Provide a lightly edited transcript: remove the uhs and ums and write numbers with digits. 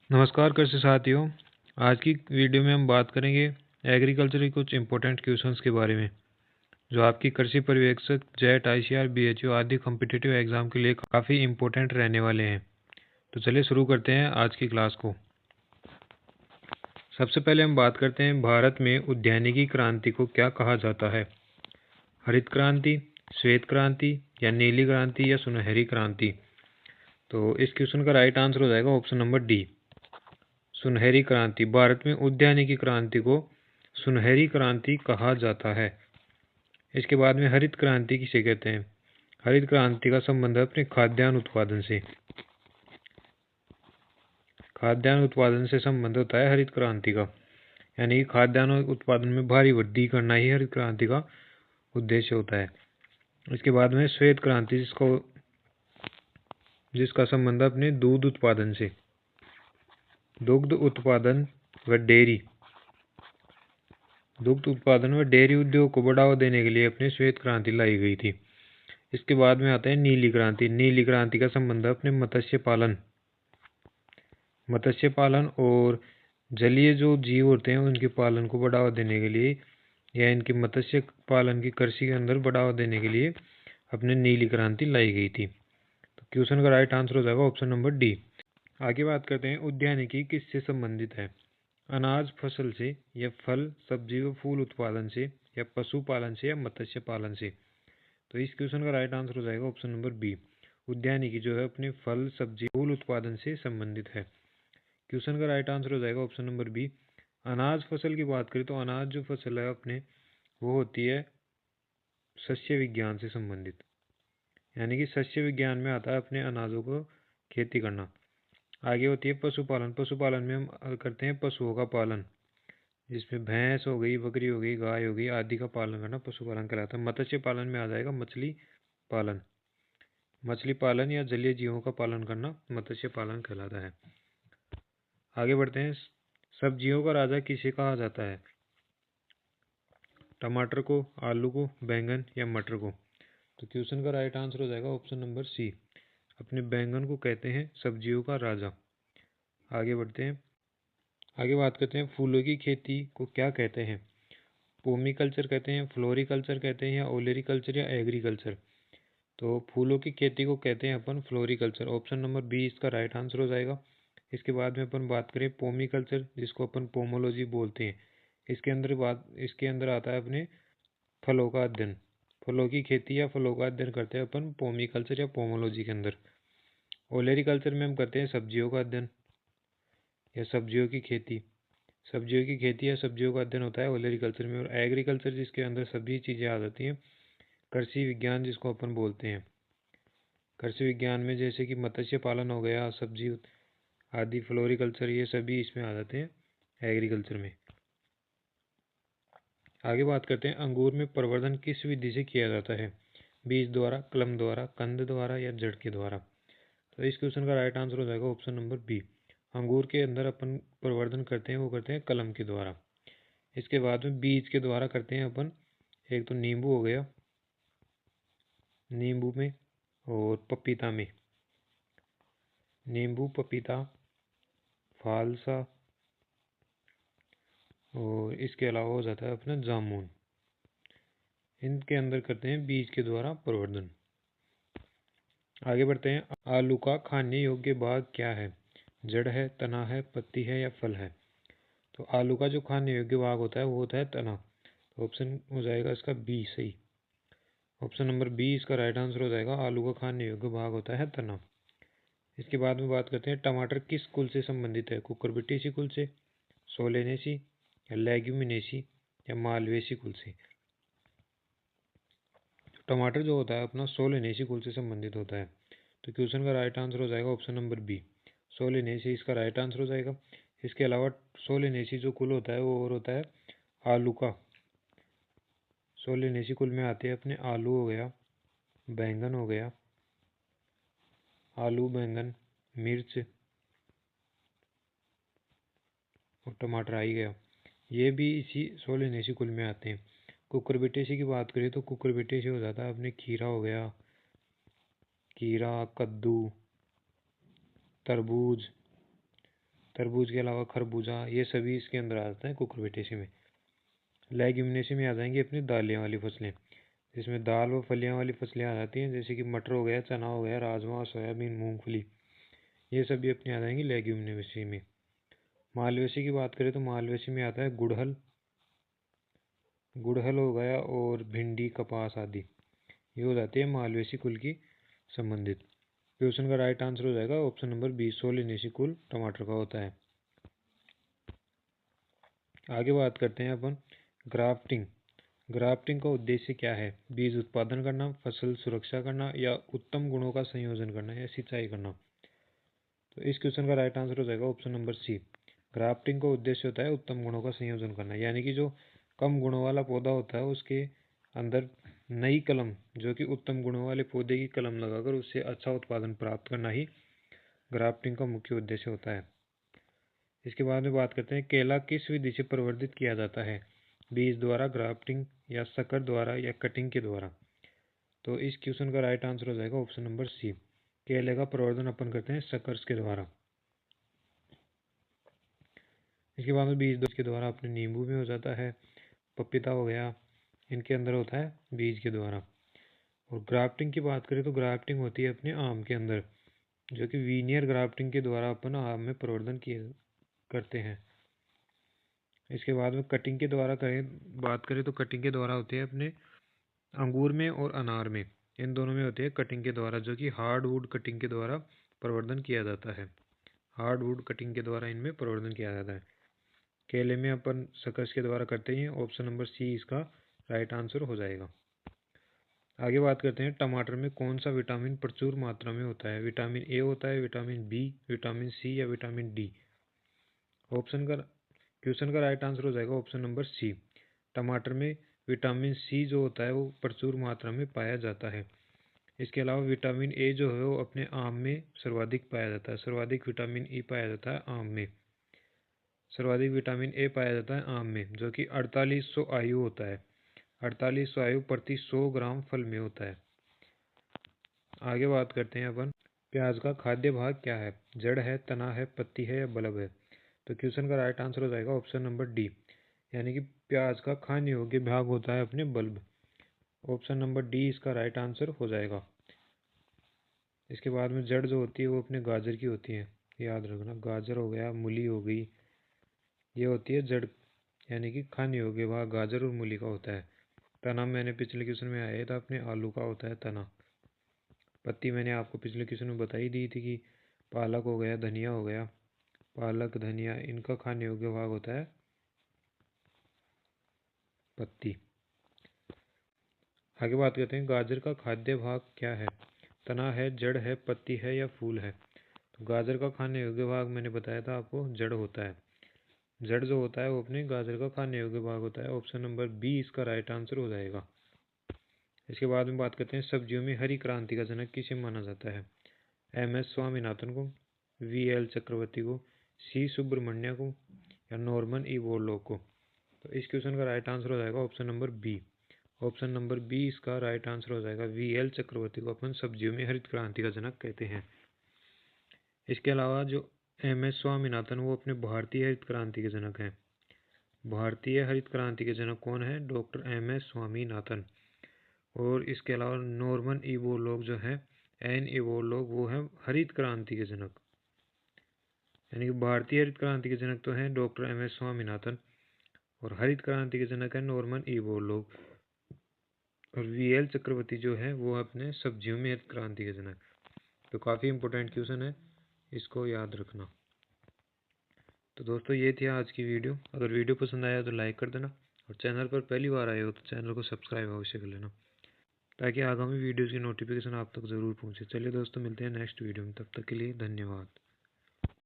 नमस्कार कृषि साथियों। आज की वीडियो में हम बात करेंगे एग्रीकल्चर के कुछ इंपॉर्टेंट क्वेश्चंस के बारे में जो आपकी कृषि पर्यवेक्षक जेट आईसीआर बीएचयू आदि कॉम्पिटिटिव एग्जाम के लिए काफ़ी इंपॉर्टेंट रहने वाले हैं। तो चलिए शुरू करते हैं आज की क्लास को। सबसे पहले हम बात करते हैं भारत में उद्यानिकी क्रांति को क्या कहा जाता है। हरित क्रांति, श्वेत क्रांति या नीली क्रांति या सुनहरी क्रांति। तो इस क्वेश्चन का राइट आंसर हो जाएगा ऑप्शन नंबर डी, सुनहरी क्रांति। भारत में उद्यानिकी क्रांति को सुनहरी क्रांति कहा जाता है। इसके बाद में हरित क्रांति किसे कहते हैं। हरित क्रांति का संबंध है अपने खाद्यान्न उत्पादन से। खाद्यान्न उत्पादन से संबंध होता है हरित क्रांति का, यानी कि खाद्यान्न उत्पादन में भारी वृद्धि करना ही हरित क्रांति का उद्देश्य होता है। इसके बाद में श्वेत क्रांति जिसका संबंध अपने दूध उत्पादन से। दुग्ध उत्पादन व डेयरी उद्योग को बढ़ावा देने के लिए अपने श्वेत क्रांति लाई गई थी। इसके बाद में आता है नीली क्रांति। नीली क्रांति का संबंध अपने मत्स्य पालन और जलीय जो जीव होते हैं उनके पालन को बढ़ावा देने के लिए, या इनके मत्स्य पालन की कृषि के अंदर बढ़ावा देने के लिए अपने नीली क्रांति लाई गई थी। तो क्वेश्चन का राइट आंसर हो जाएगा ऑप्शन नंबर डी। आगे बात करते हैं उद्यानिकी किससे संबंधित है। अनाज फसल से, या फल सब्जी व फूल उत्पादन से, या पशुपालन से, या मत्स्य पालन से। तो इस क्वेश्चन का राइट आंसर हो जाएगा ऑप्शन नंबर बी, उद्यानिकी जो है अपने फल सब्जी फूल उत्पादन से संबंधित है। क्वेश्चन का राइट आंसर हो जाएगा ऑप्शन नंबर बी। अनाज फसल की बात करें तो अनाज जो फसल है अपने वो होती है सस्य विज्ञान से संबंधित, यानी कि सस्य विज्ञान में आता है अपने अनाजों को खेती करना। आगे होती है पशुपालन। पशुपालन में हम करते हैं पशुओं का पालन, जिसमें भैंस हो गई, बकरी हो गई, गाय हो गई आदि का पालन करना पशुपालन कहलाता है। मत्स्य पालन में आ जाएगा मछली पालन या जलीय जीवों का पालन करना मत्स्य पालन कहलाता है। आगे बढ़ते हैं, सब्जियों का राजा किसे कहा जाता है। टमाटर को, आलू को, बैंगन या मटर को। तो क्वेश्चन का राइट आंसर हो जाएगा ऑप्शन नंबर सी, अपने बैंगन को कहते हैं सब्जियों का राजा। आगे बढ़ते हैं, आगे बात करते हैं फूलों की खेती को क्या कहते हैं। पोमीकल्चर कहते हैं, फ्लोरिकल्चर कहते हैं, या ओलेरिकल्चर, या एग्रीकल्चर। तो फूलों की खेती को कहते हैं अपन फ्लोरिकल्चर। ऑप्शन नंबर बी इसका राइट आंसर हो जाएगा। इसके बाद में अपन बात करें पोमीकल्चर, जिसको अपन पोमोलॉजी बोलते हैं। इसके अंदर आता है अपने फलों का अध्ययन। फलों की खेती या फलों का अध्ययन करते हैं अपन पोमीकल्चर या पोमोलॉजी के अंदर। ओलेरिकल्चर में हम करते हैं सब्जियों का अध्ययन या सब्जियों की खेती। सब्जियों की खेती या सब्जियों का अध्ययन होता है ओलेरिकल्चर में। और एग्रीकल्चर जिसके अंदर सभी चीज़ें आ जाती हैं, कृषि विज्ञान जिसको अपन बोलते हैं। कृषि विज्ञान में जैसे कि मत्स्य पालन हो गया, सब्जी आदि, फ्लोरिकल्चर, ये सभी इसमें आ जाते हैं एग्रीकल्चर में। आगे बात करते हैं अंगूर में प्रवर्धन किस विधि से किया जाता है। बीज द्वारा, कलम द्वारा, कंद द्वारा, या जड़ के द्वारा। तो इस क्वेश्चन का राइट आंसर हो जाएगा ऑप्शन नंबर बी, अंगूर के अंदर अपन प्रवर्धन करते हैं वो करते हैं कलम के द्वारा। इसके बाद में बीज के द्वारा करते हैं अपन, एक तो नींबू हो गया, नींबू में, और पपीता में। नींबू, पपीता, फालसा, और इसके अलावा हो जाता है अपना जामुन। इनके अंदर करते हैं बीज के द्वारा प्रवर्धन। आगे बढ़ते हैं, आलू का खाने योग्य भाग क्या है। जड़ है, तना है, पत्ती है, या फल है। तो आलू का जो खाने योग्य भाग होता है वो होता है तना। तो ऑप्शन हो जाएगा इसका बी सही। ऑप्शन नंबर बी इसका राइट आंसर हो जाएगा। आलू का खाने योग्य भाग होता है तना। इसके बाद में बात करते हैं टमाटर किस कुल से संबंधित है। कुकुरबिटेसी कुल से, सोलेनेसी, या लेग्यूमिनेसी, या मालवेसी कुल से। टमाटर जो होता है अपना सोलेनेसी कुल से संबंधित होता है। तो क्वेश्चन का राइट आंसर हो जाएगा ऑप्शन नंबर बी, सोलेनेसी इसका राइट आंसर हो जाएगा। इसके अलावा सोलेनेसी जो कुल होता है वो और होता है आलू का। सोलेनेसी कुल में आते हैं अपने आलू हो गया, बैंगन हो गया, आलू, बैंगन, मिर्च और टमाटर आ ही गया, ये भी इसी सोलेनेसी कुल में आते हैं। कुकुरबिटेसी की बात करें तो कुकुरबिटेसी हो जाता है अपने खीरा हो गया, खीरा, कद्दू, तरबूज, तरबूज के अलावा खरबूजा, ये सभी इसके अंदर आ जाते हैं कुकुरबिटेसी में। लेग्यूमिनेसी में आ जाएंगी अपनी दालें वाली फसलें, जिसमें दाल व फलियां वाली फसलें आ जाती हैं, जैसे कि मटर हो गया, चना हो गया, राजमा, सोयाबीन, मूंगफली, ये सभी अपनी आ जाएंगी लेग्यूमिनेसी में। मालवेसी की बात करें तो मालवेसी में आता है गुड़हल, गुड़हल हो गया और भिंडी, कपास आदि, ये हो जाती है मालवेसी कुल की संबंधित। क्वेश्चन का राइट आंसर हो जाएगा ऑप्शन नंबर बी, सोलेनेसी कुल टमाटर का होता है। आगे बात करते हैं अपन ग्राफ्टिंग। ग्राफ्टिंग का उद्देश्य क्या है? बीज उत्पादन करना, फसल सुरक्षा करना, या उत्तम गुणों का संयोजन करना, या सिंचाई करना। तो इस क्वेश्चन का राइट आंसर हो जाएगा ऑप्शन नंबर सी। ग्राफ्टिंग का उद्देश्य होता है उत्तम गुणों का संयोजन करना, यानी कि जो कम गुणों वाला पौधा होता है उसके अंदर नई कलम, जो कि उत्तम गुणों वाले पौधे की कलम लगाकर उससे अच्छा उत्पादन प्राप्त करना ही ग्राफ्टिंग का मुख्य उद्देश्य होता है। इसके बाद में बात करते हैं केला किस विधि से प्रवर्धित किया जाता है? बीज द्वारा, ग्राफ्टिंग, या संकर द्वारा, या कटिंग के द्वारा। तो इस क्वेश्चन का राइट आंसर हो जाएगा ऑप्शन नंबर सी। केले का प्रवर्धन अपन करते हैं सकर्स के द्वारा। इसके बाद में बीज के द्वारा अपने नींबू में हो जाता है, पपीता हो गया, इनके अंदर होता है बीज के द्वारा। और ग्राफ्टिंग की बात करें तो ग्राफ्टिंग होती है अपने आम के अंदर, जो कि वीनियर ग्राफ्टिंग के द्वारा अपन आम में प्रवर्धन किए करते हैं। इसके बाद में कटिंग के द्वारा बात करें तो कटिंग के द्वारा होती है अपने अंगूर में और अनार में, इन दोनों में होती है कटिंग के द्वारा, जो कि हार्डवुड कटिंग के द्वारा प्रवर्धन किया जाता है। हार्डवुड कटिंग के द्वारा इनमें प्रवर्धन किया जाता है। केले में अपन सकर्स के द्वारा करते हैं, ऑप्शन नंबर सी इसका राइट आंसर हो जाएगा। आगे बात करते हैं टमाटर में कौन सा विटामिन प्रचुर मात्रा में होता है? विटामिन ए होता है, विटामिन बी, विटामिन सी, या विटामिन डी। क्वेश्चन का राइट आंसर हो जाएगा ऑप्शन नंबर सी। टमाटर में विटामिन सी जो होता है वो प्रचुर मात्रा में पाया जाता है। इसके अलावा विटामिन ए जो है वो अपने आम में सर्वाधिक पाया जाता है, सर्वाधिक विटामिन ई पाया जाता है आम में, सर्वाधिक विटामिन ए पाया जाता है आम में, जो कि 4800 आयु होता है, 4800 आयु प्रति 100 ग्राम फल में होता है। आगे बात करते हैं अपन प्याज का खाद्य भाग क्या है? जड़ है, तना है, पत्ती है, या बल्ब है। तो क्वेश्चन का राइट आंसर हो जाएगा ऑप्शन नंबर डी, यानी कि प्याज का खाने योग्य भाग होता है अपने बल्ब। ऑप्शन नंबर डी इसका राइट आंसर हो जाएगा। इसके बाद में जड़ जो होती है वो अपने गाजर की होती है, याद रखना, गाजर हो गया, मूली हो गई, ये होती है जड़, यानी कि खाने योग्य भाग गाजर और मूली का होता है। तना मैंने पिछले क्वेश्चन में आया था अपने आलू का होता है तना। पत्ती मैंने आपको पिछले क्वेश्चन में बताई दी थी कि पालक हो गया, धनिया हो गया, पालक, धनिया, इनका खाने योग्य भाग होता है पत्ती। आगे बात करते हैं गाजर का खाद्य भाग क्या है? तना है, जड़ है, पत्ती है, या फूल है। तो गाजर का खाने योग्य भाग मैंने बताया था आपको जड़ होता है। जड़ जो होता है वो अपने गाजर का खाने योग्य भाग होता है। ऑप्शन नंबर बी इसका राइट आंसर हो जाएगा। इसके बाद में बात करते हैं सब्जियों में हरी क्रांति का जनक किसे माना जाता है? एम.एस. स्वामीनाथन को, वी.एल. चक्रवर्ती को, सी. सुब्रमण्य को, या नॉर्मन ई बोरलॉग को। तो इस क्वेश्चन का राइट आंसर हो जाएगा option number B. Option number B इसका राइट आंसर हो जाएगा। वी.एल. चक्रवर्ती को अपन सब्जियों में हरित क्रांति का जनक कहते हैं। इसके अलावा जो एम.एस. स्वामीनाथन वो अपने भारतीय हरित क्रांति के जनक हैं। भारतीय हरित क्रांति के जनक कौन है? Doctor M S. स्वामीनाथन। और इसके अलावा नॉर्मन ई बोरलॉग जो है, एन ई बोरलॉग, वो है हरित क्रांति के जनक, यानी कि भारतीय हरित क्रांति के जनक तो हैं डॉक्टर एम.एस. स्वामीनाथन, और हरित क्रांति के जनक है नॉर्मन ई बोरलॉग, और वी.एल. चक्रवर्ती जो है वो अपने सब्जियों में हरित क्रांति के जनक। तो काफ़ी इंपॉर्टेंट क्वेश्चन है, इसको याद रखना। तो दोस्तों ये थी आज की वीडियो। अगर वीडियो पसंद आया तो लाइक कर देना, और चैनल पर पहली बार आए हो तो चैनल को सब्सक्राइब अवश्य कर लेना, ताकि आगामी वीडियोज़ की नोटिफिकेशन आप तक ज़रूर पहुँचे। चलिए दोस्तों, मिलते हैं नेक्स्ट वीडियो में, तब तक के लिए धन्यवाद।